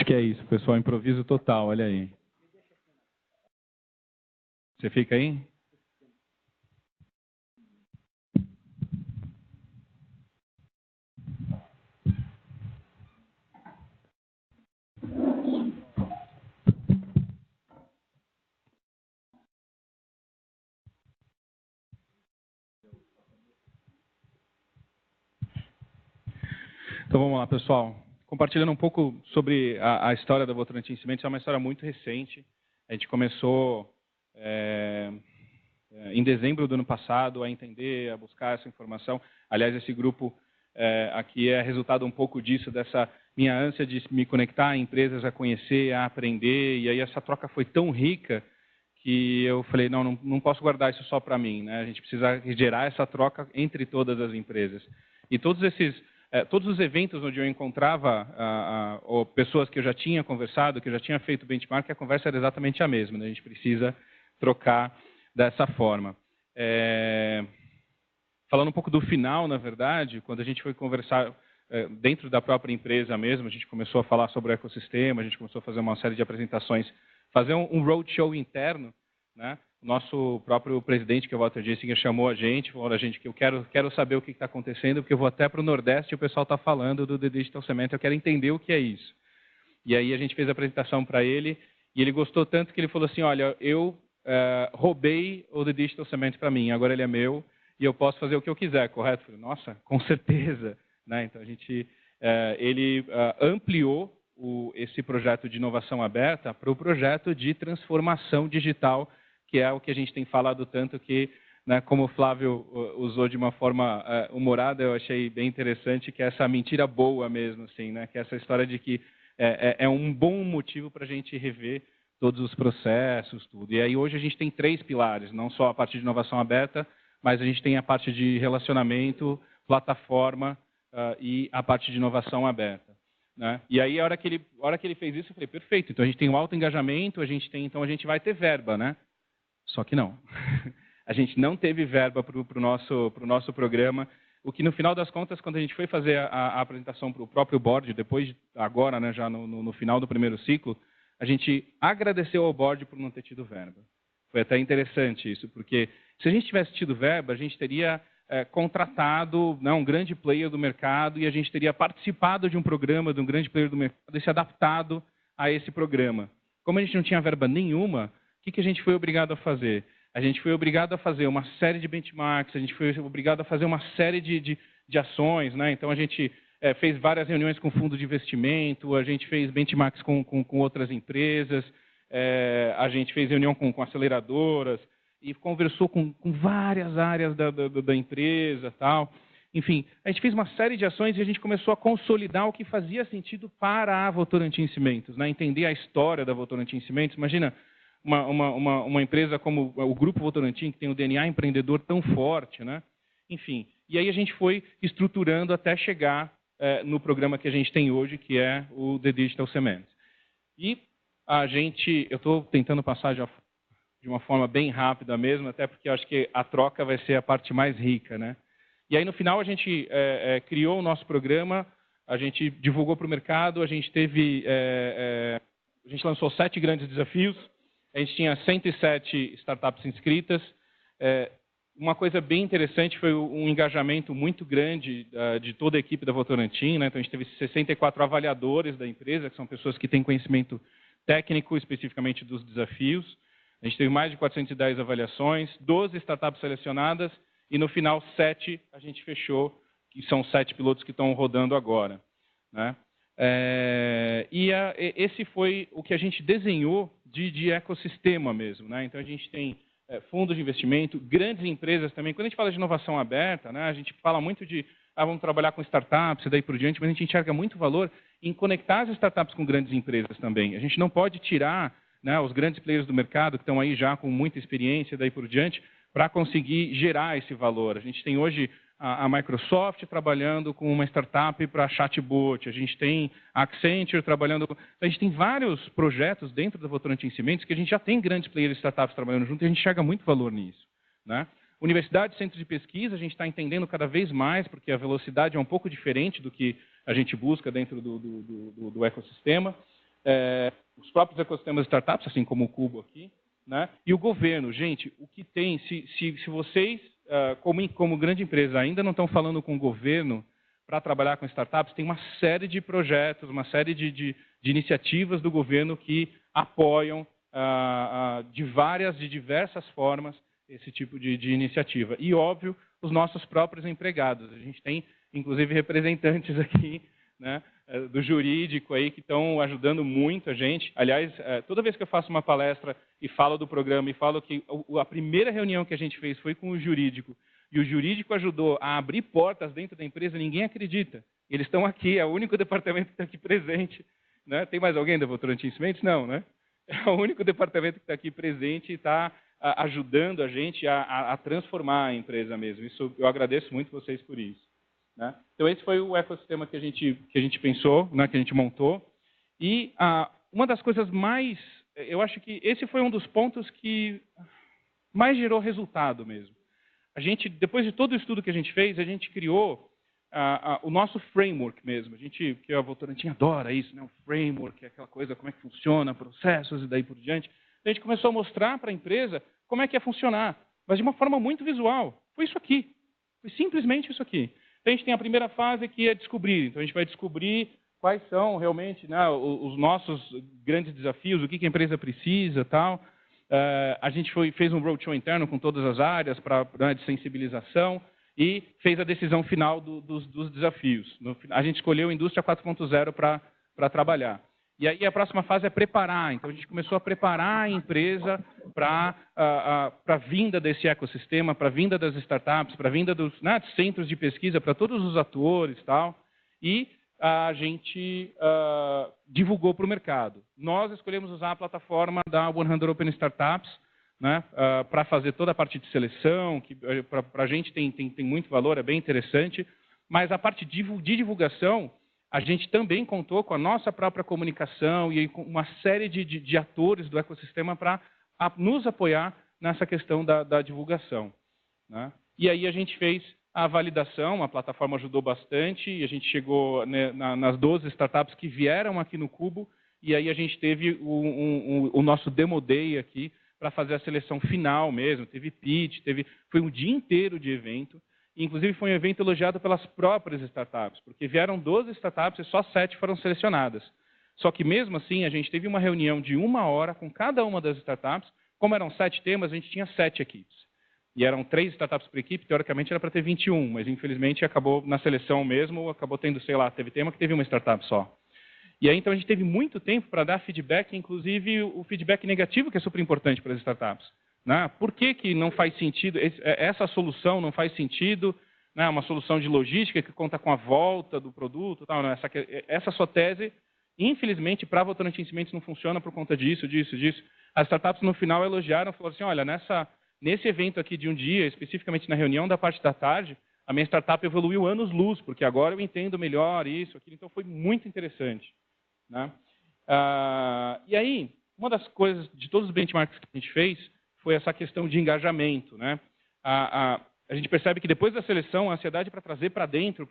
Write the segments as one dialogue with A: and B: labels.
A: que é isso, pessoal? Improviso total, olha aí. Você fica aí? Então vamos lá, pessoal. Compartilhando um pouco sobre a história da Votorantim Cimentos, é uma história muito recente. A gente começou em dezembro do ano passado a entender, a buscar essa informação. Aliás, esse grupo aqui é resultado um pouco disso, dessa minha ânsia de me conectar a empresas, a conhecer, a aprender. E aí essa troca foi tão rica que eu falei, não posso guardar isso só para mim, né? A gente precisa gerar essa troca entre todas as empresas. E todos os eventos onde eu encontrava pessoas que eu já tinha conversado, que eu já tinha feito benchmark, a conversa era exatamente a mesma, né? A gente precisa trocar dessa forma. Falando um pouco do final, na verdade, quando a gente foi conversar dentro da própria empresa mesmo, a gente começou a falar sobre o ecossistema, a gente começou a fazer uma série de apresentações, fazer um roadshow interno, né? O nosso próprio presidente, que é o Walter Jessinger, chamou a gente, falou a gente que eu quero saber o que está acontecendo, porque eu vou até para o Nordeste e o pessoal está falando do The Digital Cement, eu quero entender o que é isso. E aí a gente fez a apresentação para ele, e ele gostou tanto que ele falou assim, olha, eu roubei o The Digital Cement para mim, agora ele é meu, e eu posso fazer o que eu quiser, correto? Eu falei, nossa, com certeza. Né? Então, ele ampliou esse projeto de inovação aberta para o projeto de transformação digital, que é o que a gente tem falado tanto que, né, como o Flávio usou de uma forma humorada, eu achei bem interessante, que é essa mentira boa mesmo, assim, né? Que é essa história de que é um bom motivo para a gente rever todos os processos, tudo. E aí hoje a gente tem 3 pilares, não só a parte de inovação aberta, mas a gente tem a parte de relacionamento, plataforma e a parte de inovação aberta. Né? E aí, a hora que ele fez isso, eu falei, perfeito, então a gente tem um alto engajamento, então a gente vai ter verba, né? Só que não. A gente não teve verba para o nosso programa, o que no final das contas, quando a gente foi fazer a apresentação para o próprio board, agora, né, já no final do primeiro ciclo, a gente agradeceu ao board por não ter tido verba. Foi até interessante isso, porque se a gente tivesse tido verba, a gente teria contratado, né, um grande player do mercado e a gente teria participado de um programa de um grande player do mercado e se adaptado a esse programa. Como a gente não tinha verba nenhuma, o que a gente foi obrigado a fazer? A gente foi obrigado a fazer uma série de benchmarks, a gente foi obrigado a fazer uma série de ações. Né? Então, a gente fez várias reuniões com fundo de investimento, a gente fez benchmarks com outras empresas, a gente fez reunião com aceleradoras, e conversou com várias áreas da empresa, tal. Enfim, a gente fez uma série de ações e a gente começou a consolidar o que fazia sentido para a Votorantim Cimentos, né? Entender a história da Votorantim Cimentos. Imagina uma empresa como o Grupo Votorantim, que tem o DNA empreendedor tão forte, né? Enfim, e aí a gente foi estruturando até chegar no programa que a gente tem hoje, que é o The Digital Cement. E eu estou tentando passar de uma forma bem rápida mesmo, até porque eu acho que a troca vai ser a parte mais rica, né? E aí, no final, a gente criou o nosso programa, a gente divulgou para o mercado, a gente lançou 7 grandes desafios, a gente tinha 107 startups inscritas. Uma coisa bem interessante foi um engajamento muito grande de toda a equipe da Votorantim, né? Então, a gente teve 64 avaliadores da empresa, que são pessoas que têm conhecimento técnico, especificamente dos desafios. A gente teve mais de 410 avaliações, 12 startups selecionadas e, no final, 7 a gente fechou, que são 7 pilotos que estão rodando agora. Né? Esse foi o que a gente desenhou de ecossistema mesmo. Né? Então, a gente tem fundos de investimento, grandes empresas também. Quando a gente fala de inovação aberta, né, a gente fala muito de vamos trabalhar com startups e daí por diante, mas a gente enxerga muito valor em conectar as startups com grandes empresas também. A gente não pode tirar, né, os grandes players do mercado, que estão aí já com muita experiência, daí por diante, para conseguir gerar esse valor. A gente tem hoje a Microsoft trabalhando com uma startup para chatbot, a gente tem a Accenture trabalhando... A gente tem vários projetos dentro da Votorantim Cimentos que a gente já tem grandes players e startups trabalhando junto e a gente enxerga muito valor nisso. Né? Universidade, centro de pesquisa, a gente está entendendo cada vez mais, porque a velocidade é um pouco diferente do que a gente busca dentro do ecossistema. os próprios ecossistemas de startups, assim como o Cubo aqui, né? E o governo. Gente, o que tem, se vocês, como grande empresa, ainda não estão falando com o governo para trabalhar com startups, tem uma série de projetos, uma série de iniciativas do governo que apoiam de diversas formas esse tipo de iniciativa. E, óbvio, os nossos próprios empregados. A gente tem, inclusive, representantes aqui, né, do jurídico aí que estão ajudando muito a gente. Aliás, toda vez que eu faço uma palestra e falo do programa e falo que a primeira reunião que a gente fez foi com o jurídico, e o jurídico ajudou a abrir portas dentro da empresa, ninguém acredita. Eles estão aqui, é o único departamento que está aqui presente. Né? Tem mais alguém da Votorantim Cimentos? Não, né? É o único departamento que está aqui presente e está ajudando a gente a transformar a empresa mesmo. Isso, eu agradeço muito vocês por isso. Né? Então, esse foi o ecossistema que a gente pensou, né, que a gente montou. E uma das coisas mais... Eu acho que esse foi um dos pontos que mais gerou resultado mesmo. A gente, depois de todo o estudo que a gente fez, a gente criou o nosso framework mesmo. Que a Votorantim adora isso, né? O framework, aquela coisa, como é que funciona, processos e daí por diante. A gente começou a mostrar para a empresa como é que ia funcionar, mas de uma forma muito visual. Foi isso aqui. Foi simplesmente isso aqui. Então, a gente tem a primeira fase que é descobrir. Então, a gente vai descobrir quais são realmente, né, os nossos grandes desafios, o que a empresa precisa, tal. A gente fez um roadshow interno com todas as áreas de sensibilização e fez a decisão final dos desafios. A gente escolheu a indústria 4.0 para trabalhar. E aí a próxima fase é preparar. Então, a gente começou a preparar a empresa para a vinda desse ecossistema, para a vinda das startups, para a vinda dos centros de pesquisa, para todos os atores e tal. E a gente divulgou para o mercado. Nós escolhemos usar a plataforma da 100 Open Startups, né, para fazer toda a parte de seleção, que para a gente tem muito valor, é bem interessante. Mas a parte de divulgação, a gente também contou com a nossa própria comunicação e com uma série de atores do ecossistema para nos apoiar nessa questão da divulgação. Né? E aí a gente fez a validação, a plataforma ajudou bastante, e a gente chegou, né, nas 12 startups que vieram aqui no Cubo, e aí a gente teve o nosso Demo Day aqui para fazer a seleção final mesmo, teve pitch, foi um dia inteiro de evento. Inclusive, foi um evento elogiado pelas próprias startups, porque vieram 12 startups e só 7 foram selecionadas. Só que, mesmo assim, a gente teve uma reunião de 1 hora com cada uma das startups. Como eram 7 temas, a gente tinha 7 equipes. E eram 3 startups por equipe, teoricamente era para ter 21, mas, infelizmente, acabou na seleção mesmo, acabou tendo, sei lá, teve tema que teve uma startup só. E aí, então, a gente teve muito tempo para dar feedback, inclusive o feedback negativo, que é super importante para as startups. Né? Por que não faz sentido, essa solução não faz sentido, né? Uma solução de logística que conta com a volta do produto, tal, né? Essa sua tese, infelizmente, para a Votorantim Cimentos não funciona por conta disso. As startups, no final, elogiaram, falaram assim, olha, nesse evento aqui de um dia, especificamente na reunião da parte da tarde, a minha startup evoluiu anos-luz, porque agora eu entendo melhor isso, aquilo, então foi muito interessante. Né? E aí, uma das coisas, de todos os benchmarks que a gente fez, foi essa questão de engajamento. Né? A gente percebe que depois da seleção, a ansiedade para trazer para dentro,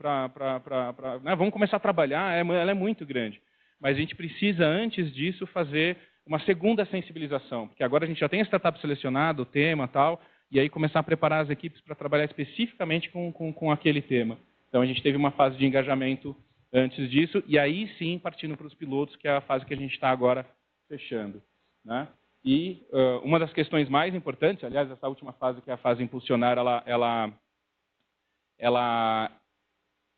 A: né, vamos começar a trabalhar, ela é muito grande. Mas a gente precisa, antes disso, fazer uma segunda sensibilização, porque agora a gente já tem a startup selecionada, o tema e tal, e aí começar a preparar as equipes para trabalhar especificamente com aquele tema. Então, a gente teve uma fase de engajamento antes disso, e aí sim, partindo para os pilotos, que é a fase que a gente está agora fechando. Né? E uma das questões mais importantes, aliás, essa última fase, que é a fase impulsionar, ela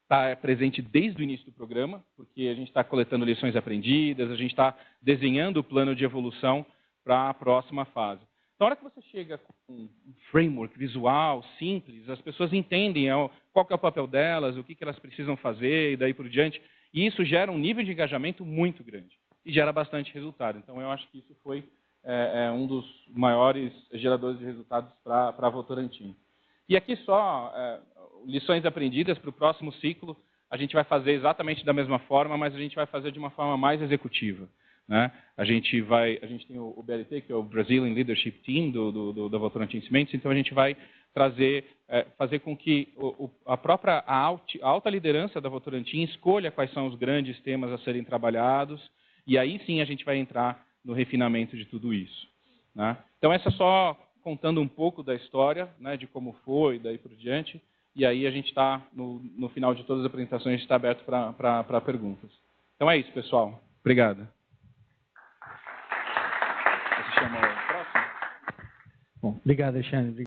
A: está presente desde o início do programa, porque a gente está coletando lições aprendidas, a gente está desenhando o plano de evolução para a próxima fase. Na hora que você chega com um framework visual, simples, as pessoas entendem qual que é o papel delas, o que elas precisam fazer e daí por diante, e isso gera um nível de engajamento muito grande e gera bastante resultado. Então, eu acho que isso foi um dos maiores geradores de resultados para a Votorantim. E aqui só lições aprendidas para o próximo ciclo. A gente vai fazer exatamente da mesma forma, mas a gente vai fazer de uma forma mais executiva. Né? A gente tem o BLT, que é o Brazilian Leadership Team da Votorantim Cimentos, então a gente vai fazer com que a alta liderança da Votorantim escolha quais são os grandes temas a serem trabalhados, E aí sim a gente vai entrar no refinamento de tudo isso. Né? Então, essa só contando um pouco da história, né, de como foi, daí por diante. E aí a gente está, no final de todas as apresentações, a gente está aberto para perguntas. Então é isso, pessoal. Obrigado. Você chama o próximo?
B: Bom, obrigado, Alexandre.